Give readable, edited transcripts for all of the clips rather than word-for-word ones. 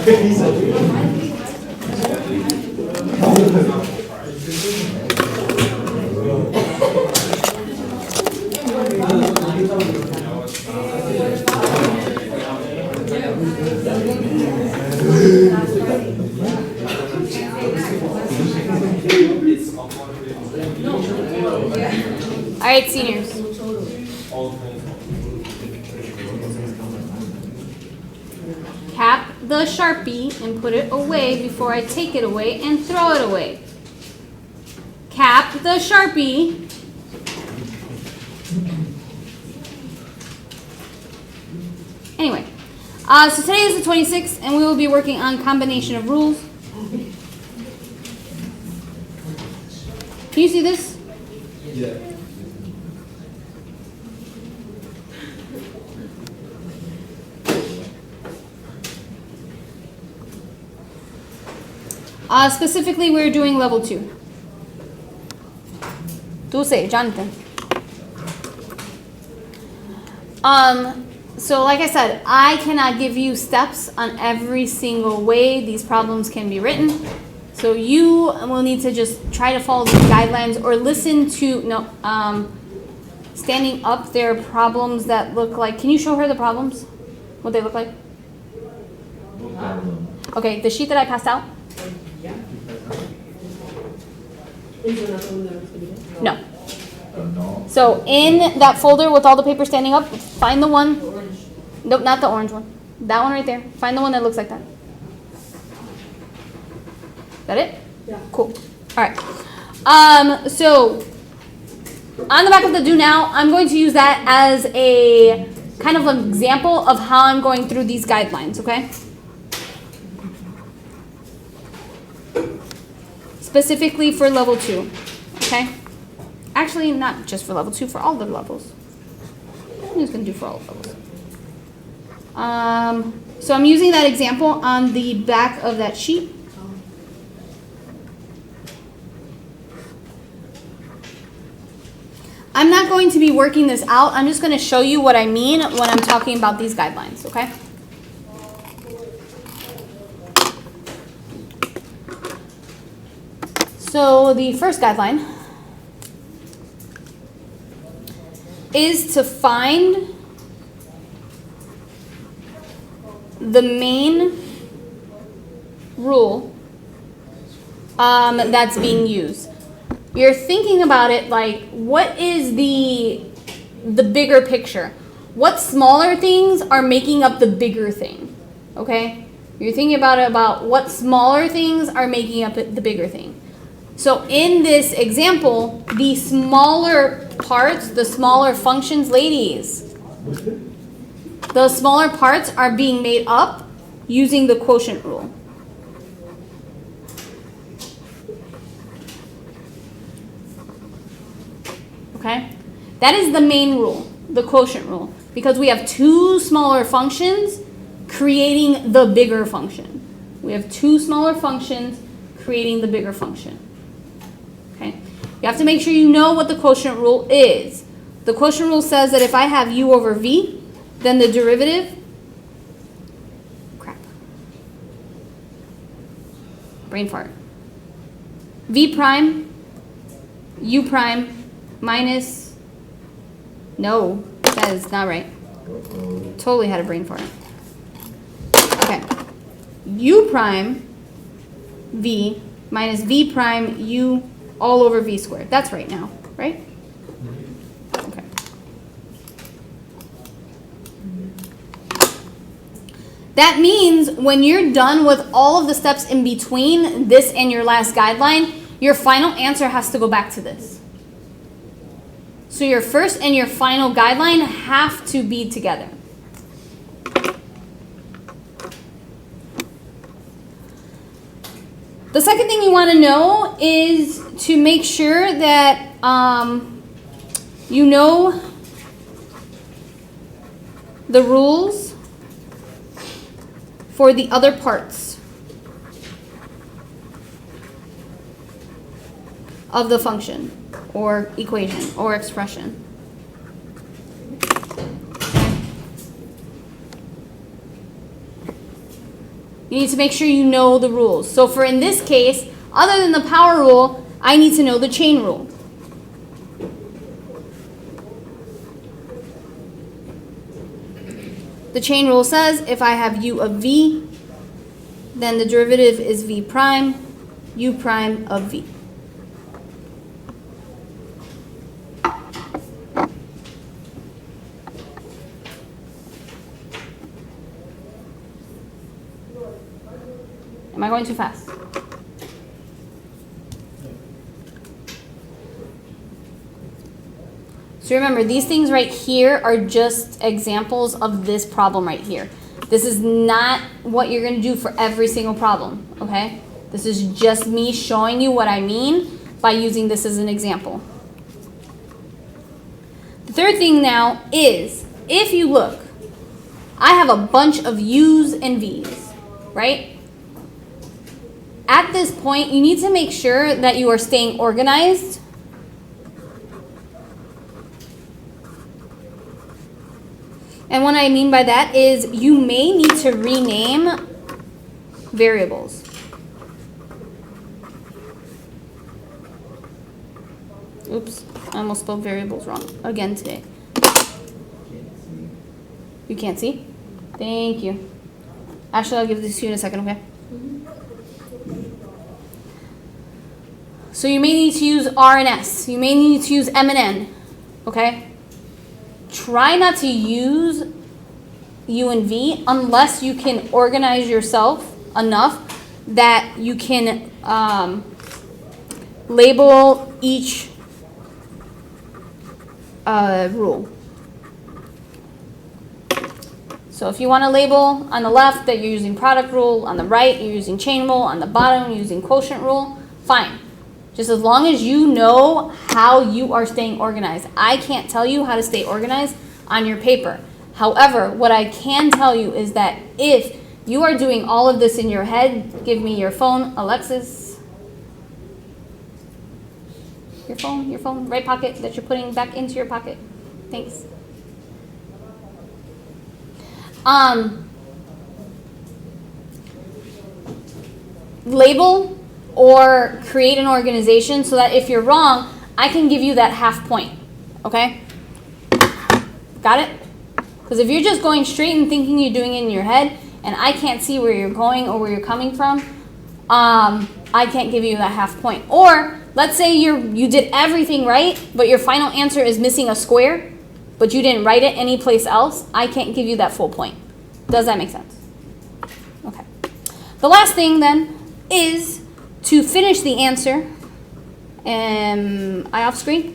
All right, seniors. Cap the Sharpie and put it away before I take it away and throw it away. Cap the Sharpie. Anyway, so today is the 26th and we will be working on combination of rules. Can you see this? Yeah. Specifically, we're doing level 2. Tú say, Jonathan. So like I said, I cannot give you steps on every single way these problems can be written. So you will need to just try to follow the guidelines or listen to, standing up there are problems that look like, can you show her the problems? What they look like? Okay, the sheet that I passed out? No. No. So in that folder with all the papers standing up, find the one. Nope, not the orange one. That one right there. Find the one that looks like that. That it? Yeah. Cool. All right. So on the back of the do now, I'm going to use that as a kind of an example of how I'm going through these guidelines, okay? Specifically for level 2, okay? Actually, not just for level 2, for all the levels. I'm just going to do for all the levels. So I'm using that example on the back of that sheet. I'm not going to be working this out. I'm just going to show you what I mean when I'm talking about these guidelines, okay? So the first guideline is to find the main rule that's being used. You're thinking about it like, what is the bigger picture? What smaller things are making up the bigger thing? Okay? You're thinking about it about what smaller things are making up the bigger thing. So in this example, the smaller parts, the smaller functions, ladies, the smaller parts are being made up using the quotient rule. Okay? That is the main rule, the quotient rule, because we have two smaller functions creating the bigger function. We have two smaller functions creating the bigger function. Okay? You have to make sure you know what the quotient rule is. The quotient rule says that if I have u over v, then the derivative, brain fart, v prime, u prime, minus, no, that is not right. Totally had a brain fart. Okay. U prime v minus v prime u all over v squared. That's right now, right? Okay. That means when you're done with all of the steps in between this and your last guideline, your final answer has to go back to this. So your first and your final guideline have to be together. The second thing you want to know is to make sure that you know the rules for the other parts of the function or equation or expression. You need to make sure you know the rules. So for in this case, other than the power rule, I need to know the chain rule. The chain rule says if I have u of v, then the derivative is v prime, u prime of v. Am I going too fast? So remember, these things right here are just examples of this problem right here. This is not what you're going to do for every single problem, okay? This is just me showing you what I mean by using this as an example. The third thing now is, if you look, I have a bunch of u's and v's, right? At this point, you need to make sure that you are staying organized. And what I mean by that is you may need to rename variables. Oops, I almost spelled variables wrong again today. You can't see? Thank you. Ashley, I'll give this to you in a second, okay? So you may need to use R and S. You may need to use M and N, okay? Try not to use U and V unless you can organize yourself enough that you can label each rule. So if you want to label on the left that you're using product rule, on the right you're using chain rule, on the bottom you're using quotient rule, fine. Just as long as you know how you are staying organized. I can't tell you how to stay organized on your paper. However, what I can tell you is that if you are doing all of this in your head, give me your phone, Alexis. Your phone, right pocket that you're putting back into your pocket. Thanks. Label or create an organization so that if you're wrong, I can give you that half point, okay? Got it? Because if you're just going straight and thinking you're doing it in your head, and I can't see where you're going or where you're coming from, I can't give you that half point. Or let's say you did everything right, but your final answer is missing a square, but you didn't write it anyplace else, I can't give you that full point. Does that make sense? Okay. The last thing then is to finish the answer. Am I off screen?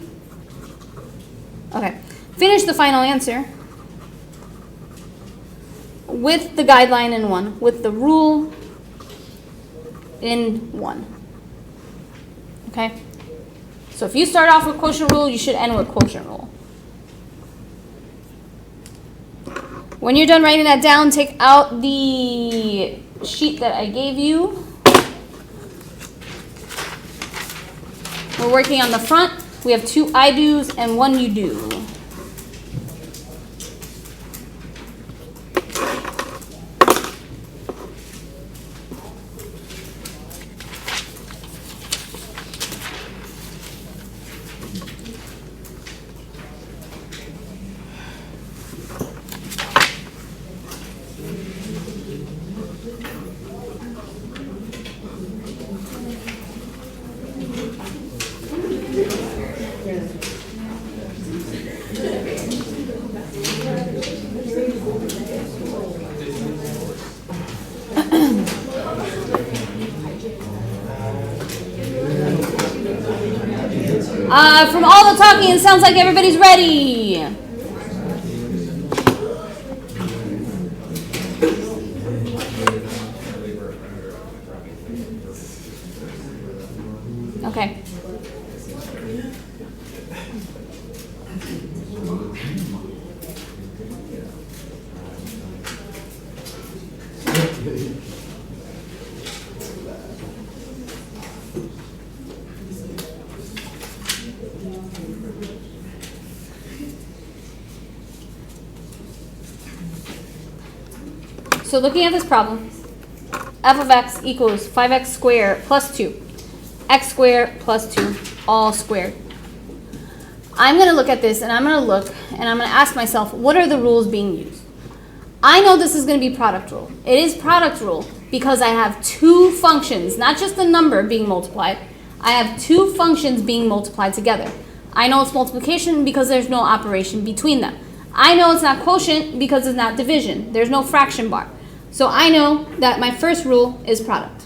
Okay. Finish the final answer with the guideline in one, with the rule in one. Okay? So if you start off with quotient rule, you should end with quotient rule. When you're done writing that down, take out the sheet that I gave you. We're working on the front. We have 2 I do's and 1 you do. From all the talking, it sounds like everybody's ready. Okay. So looking at this problem, f of x equals 5x squared plus 2. X squared plus 2 all squared. I'm going to look at this and I'm going to look and I'm going to ask myself, what are the rules being used? I know this is going to be product rule. It is product rule because I have two functions, not just the number being multiplied. I have two functions being multiplied together. I know it's multiplication because there's no operation between them. I know it's not quotient because it's not division. There's no fraction bar. So I know that my first rule is product.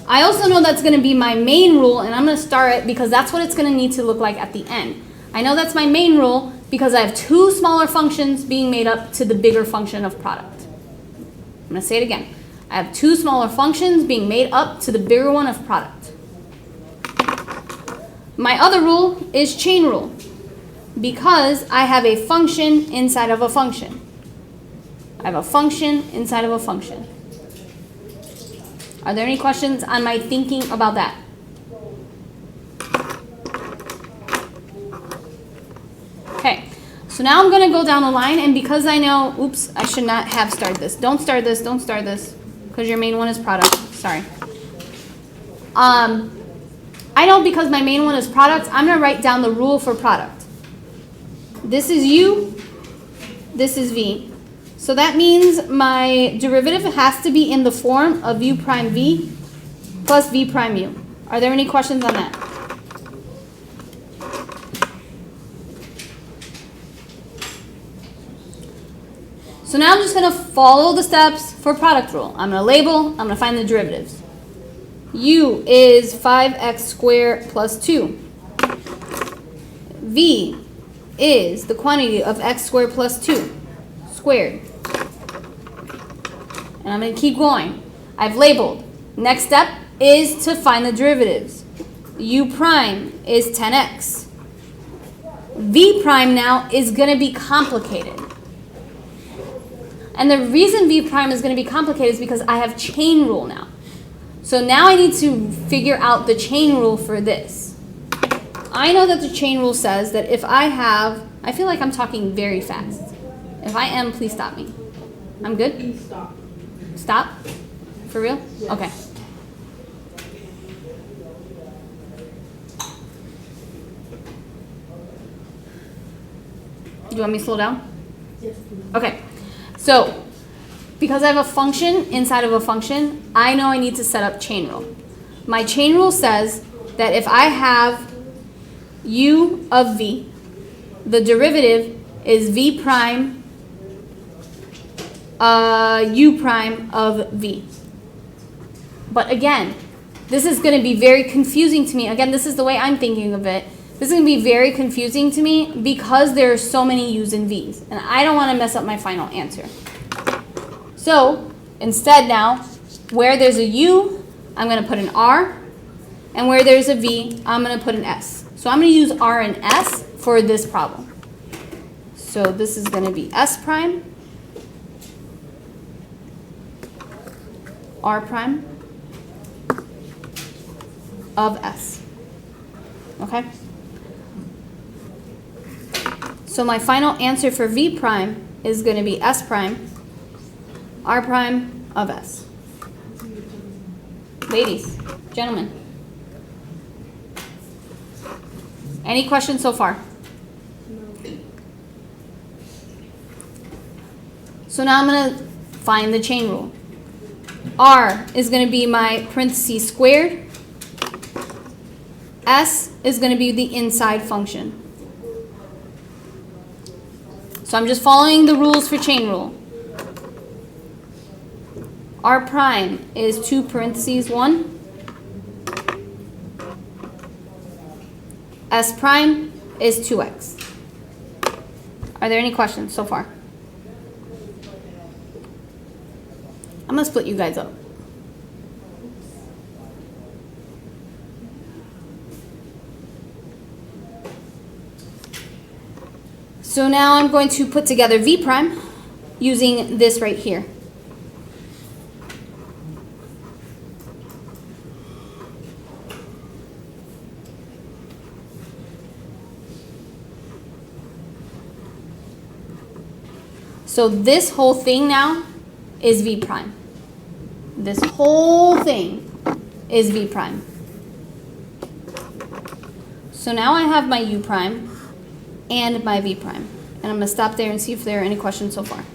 I also know that's going to be my main rule, and I'm going to star it because that's what it's going to need to look like at the end. I know that's my main rule because I have two smaller functions being made up to the bigger function of product. I'm going to say it again. I have two smaller functions being made up to the bigger one of product. My other rule is chain rule because I have a function inside of a function. I have a function inside of a function. Are there any questions on my thinking about that? Okay, so now I'm going to go down the line, and because I know, oops, I should not have started this. Don't start this, because your main one is product. Sorry. I know because my main one is product, I'm going to write down the rule for product. This is u, this is v. So that means my derivative has to be in the form of u prime v plus v prime u. Are there any questions on that? So now I'm just going to follow the steps for product rule. I'm going to label, I'm going to find the derivatives. U is 5x squared plus 2. V is the quantity of x squared plus 2 squared. And I'm going to keep going. I've labeled. Next step is to find the derivatives. U prime is 10x. V prime now is going to be complicated. And the reason v prime is going to be complicated is because I have chain rule now. So now I need to figure out the chain rule for this. I know that the chain rule says that if I have, I feel like I'm talking very fast. If I am, please stop me. I'm good? Stop. Stop? For real? Yes. Okay. Do you want me to slow down? Yes, please. Okay. So, because I have a function inside of a function, I know I need to set up chain rule. My chain rule says that if I have u of v, the derivative is v prime u prime of v. But again, this is going to be very confusing to me. Again, this is the way I'm thinking of it. This is going to be very confusing to me because there are so many u's and v's, and I don't want to mess up my final answer. So instead now, where there's a u, I'm going to put an r, and where there's a v, I'm going to put an s. So I'm going to use r and s for this problem. So this is going to be s prime, r prime of s. Okay? So my final answer for v prime is going to be s prime, r prime of s. Ladies, gentlemen. Any questions so far? So now I'm going to find the chain rule. R is going to be my parentheses squared. S is going to be the inside function. So I'm just following the rules for chain rule. R prime is 2 parentheses 1. S prime is 2x. Are there any questions so far? I'm going to split you guys up. So now I'm going to put together v prime using this right here. So this whole thing now is v prime. This whole thing is v prime. So now I have my u prime and my v prime. And I'm going to stop there and see if there are any questions so far.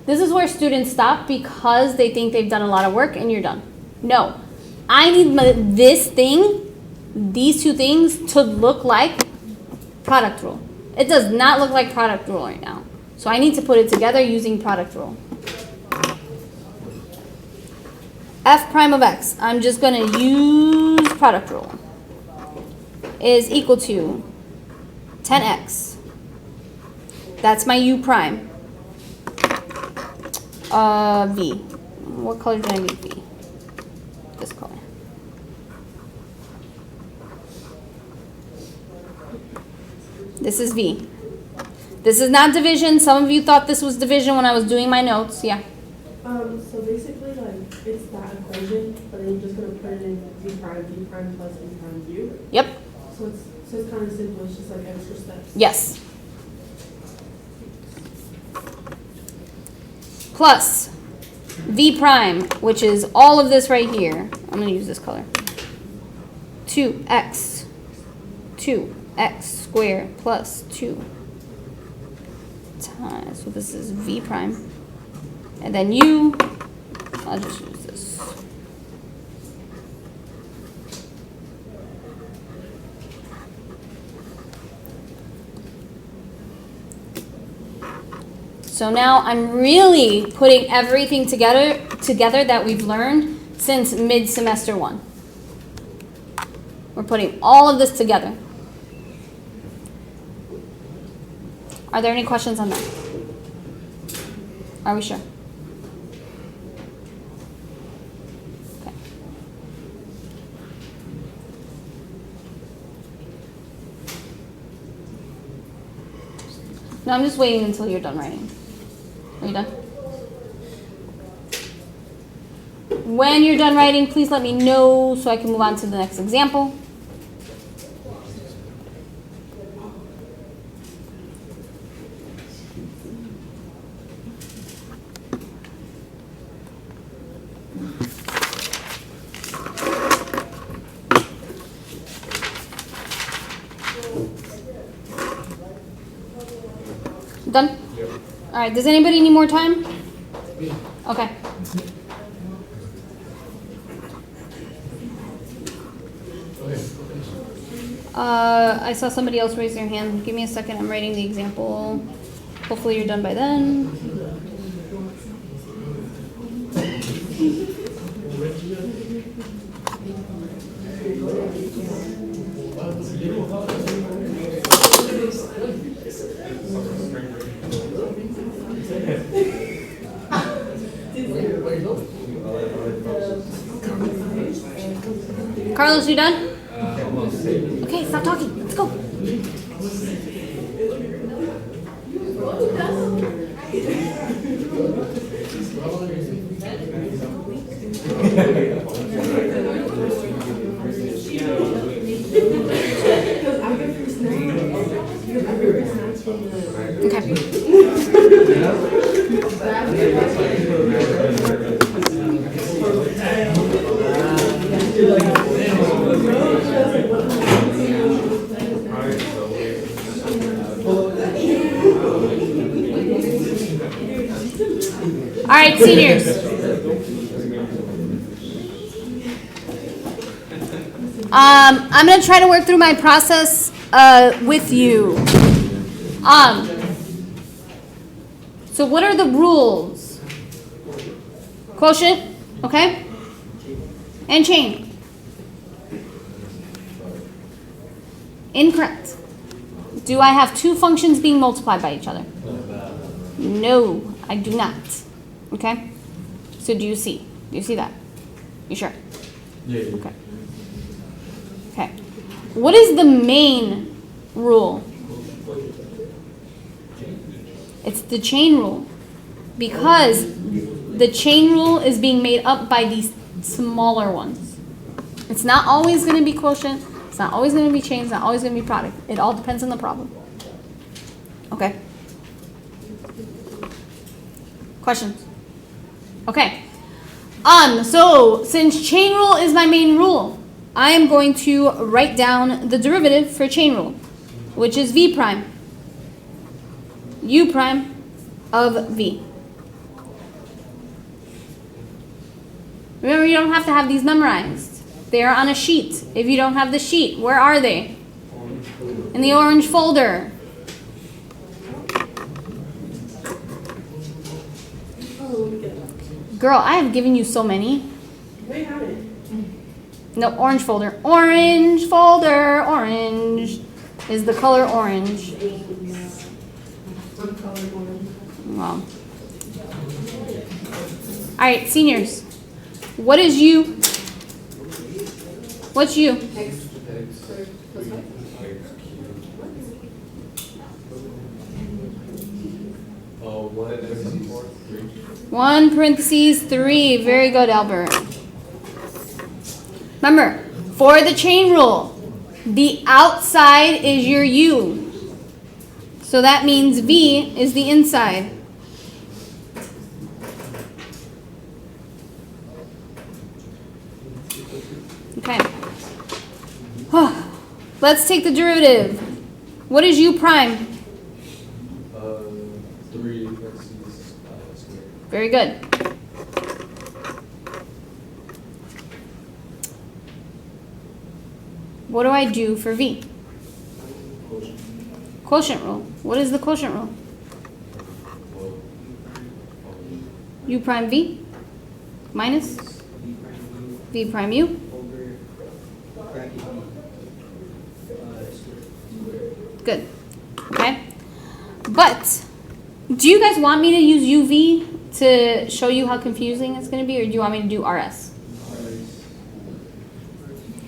This is where students stop because they think they've done a lot of work and you're done. No. I need this thing, these two things, to look like product rule. It does not look like product rule right now. So I need to put it together using product rule. F prime of x, I'm just going to use product rule, is equal to 10x. That's my u prime. V. What color did I need V? This color. This is V. This is not division. Some of you thought this was division when I was doing my notes. Yeah. So basically, like, it's that equation, but then you're just gonna put it in v prime plus v prime u. Yep. So it's kind of simple. It's just like extra steps. Yes. Plus v prime, which is all of this right here. I'm going to use this color. 2x squared plus 2 times, so this is v prime. And then u, I'll just use this. So now I'm really putting everything together that we've learned since mid-semester 1. We're putting all of this together. Are there any questions on that? Are we sure? Okay. No, I'm just waiting until you're done writing. Are you done? When you're done writing, please let me know so I can move on to the next example. Done? Yep. All right, does anybody need more time? Okay. I saw somebody else raise their hand. Give me a second, I'm writing the example. Hopefully you're done by then. Carlos, you done? Okay, stop talking. Let's go. All right, seniors. I'm going to try to work through my process with you. So what are the rules? Quotient, okay? And chain. Incorrect. Do I have two functions being multiplied by each other? No, I do not. Okay? So do you see? Do you see that? You sure? Yeah. Okay. Okay. What is the main rule? It's the chain rule. Because the chain rule is being made up by these smaller ones. It's not always going to be quotient. It's not always going to be chain. It's not always going to be product. It all depends on the problem. Okay? Questions? Okay. So since chain rule is my main rule, I am going to write down the derivative for chain rule, which is v prime, u prime of v. Remember, you don't have to have these memorized. They are on a sheet. If you don't have the sheet, where are they? In the orange folder. Oh, let me get that. Girl, I have given you so many. They have it. No, orange folder. Orange folder. Orange is the color orange. I'm colorblind. Wow. All right, seniors. What is u? What's u? What is 3? 1 parentheses 3. Very good, Albert. Remember, for the chain rule, the outside is your u. So that means v is the inside. Okay. Let's take the derivative. What is u prime? 3 parentheses squared. Very good. What do I do for v? Quotient rule. What is the quotient rule? U prime v minus v prime u. Good. Okay. But do you guys want me to use UV to show you how confusing it's going to be, or do you want me to do RS?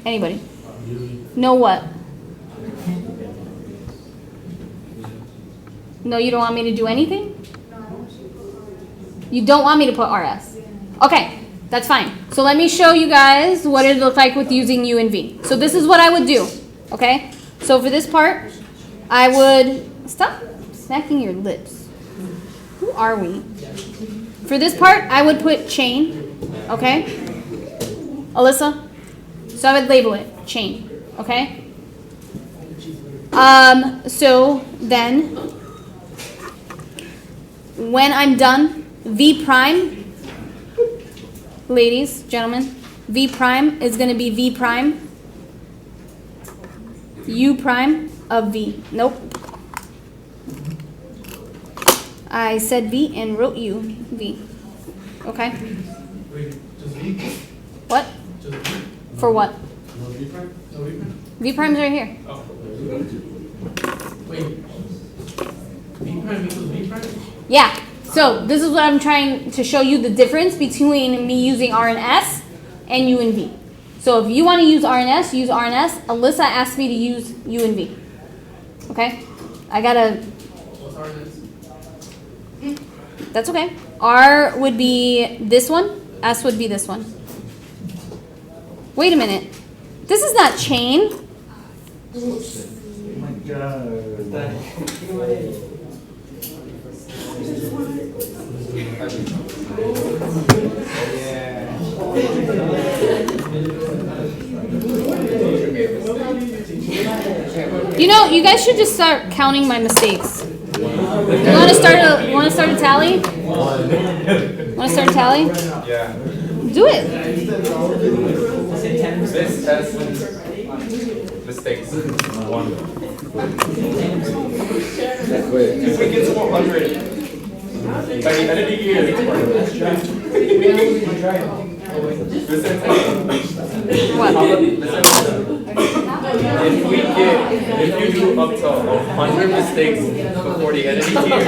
Anybody? No what? No, you don't want me to do anything? You don't want me to put RS? Okay, that's fine. So let me show you guys what it looks like with using U and V. So this is what I would do, okay? So for this part, I would, stop smacking your lips. Who are we? For this part, I would put chain, okay? Alyssa? So I would label it chain, okay? So then, when I'm done, V prime, ladies, gentlemen, V prime is going to be V prime, U prime of V. Nope. I said V and wrote U, V. Okay? Wait, just V? What? Just V? For what? No V prime? No V prime? V prime's right here. Oh. Wait. V prime equals V prime? Yeah. So this is what I'm trying to show you, the difference between me using R and S and U and V. So if you want to use R and S, use R and S. Alyssa asked me to use U and V. Okay? I gotta... What's R and S? That's okay. R would be this one. S would be this one. Wait a minute. This is not chain. Oh my god. You know, you guys should just start counting my mistakes. You want to start a tally? Want to start a tally? Yeah. Do it. This has mistakes. 1. If we get to 100, by the end of the year, What? if you do up to 100 mistakes before the end of the year,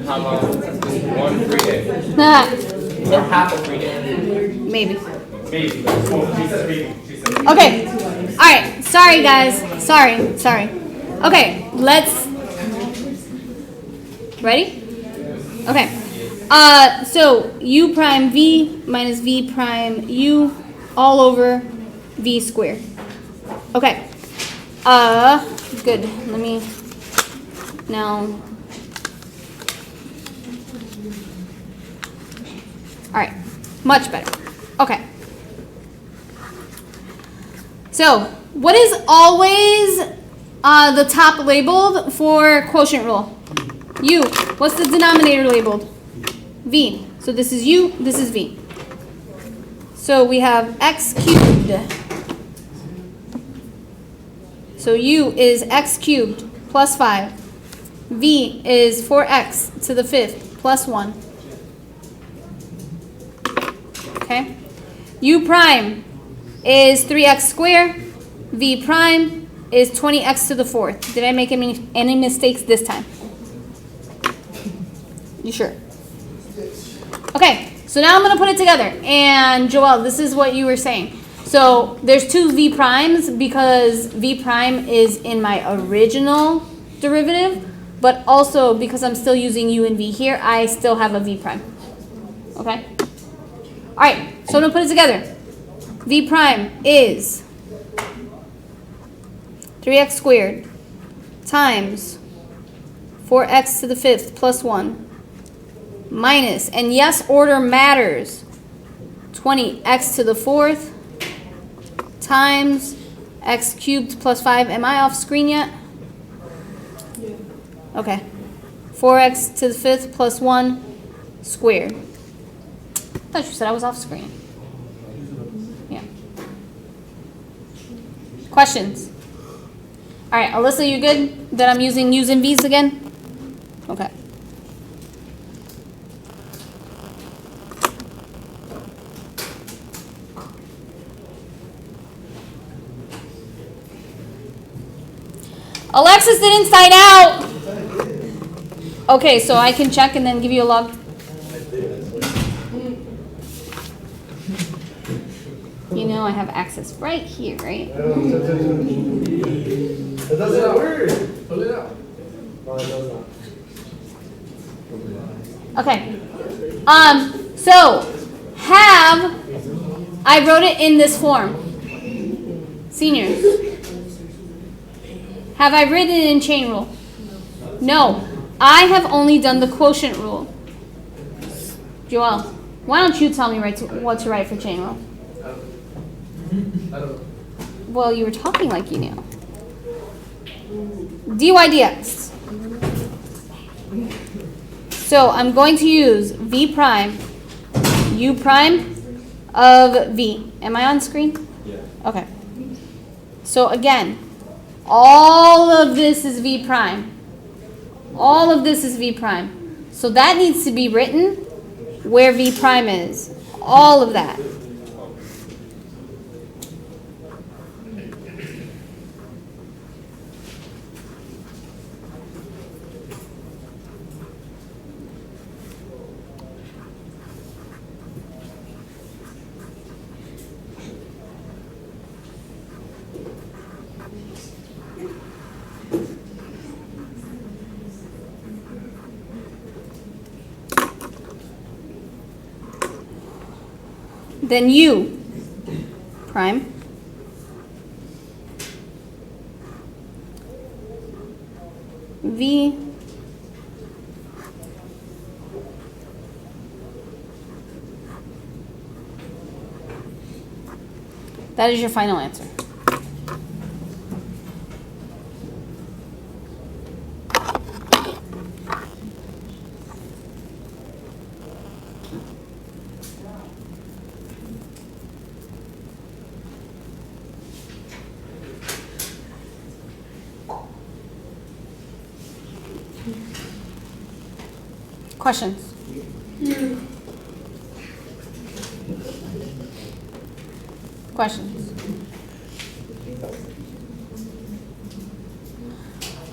how about just 1 free day? Or half a free day? Maybe. Maybe. Oh, Jesus reading. Jesus. Okay. All right. Sorry, guys. Sorry. Okay. Let's. Ready? Okay. So U prime V minus V prime U all over V squared. Okay. Good. Let me now. All right, much better. Okay. So, what is always the top labeled for quotient rule? U. What's the denominator labeled? V. So this is U, this is V. So we have x cubed. So U is x cubed plus 5. V is 4x to the 5th plus 1. Okay? U prime is 3x squared. V prime is 20x to the 4th. Did I make any mistakes this time? You sure? Okay, so now I'm going to put it together. And Joelle, this is what you were saying. So there's two V primes because V prime is in my original derivative, but also because I'm still using U and V here, I still have a V prime. Okay? All right, so I'm going to put it together. V prime is 3x squared times 4x to the 5th plus 1 minus, and yes, order matters, 20x to the 4th times x cubed plus 5. Am I off screen yet? Yeah. Okay. 4x to the 5th plus 1 squared. I thought you said I was off screen. Yeah. Questions? All right, Alyssa, you good that I'm using U's and V's again? Okay. Alexis didn't sign out. Okay, so I can check and then give you a log. You know I have access right here, right? It doesn't work. Pull it out. No, it does not. Okay. So I wrote it in this form. Seniors. Have I written it in chain rule? No. I have only done the quotient rule. Joel, why don't you tell me what to write for chain rule? I don't know. Well, you were talking like you knew. dy dx. So I'm going to use v prime, u prime of v. Am I on screen? Yeah. Okay. So again, all of this is v prime. All of this is v prime. So that needs to be written where v prime is. All of that. Then u prime v that is your final answer. Questions? Questions?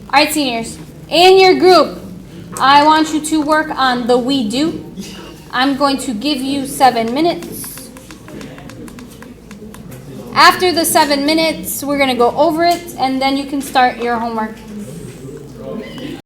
All right, seniors. In your group, I want you to work on the we do. I'm going to give you 7 minutes. After the 7 minutes, we're going to go over it, and then you can start your homework.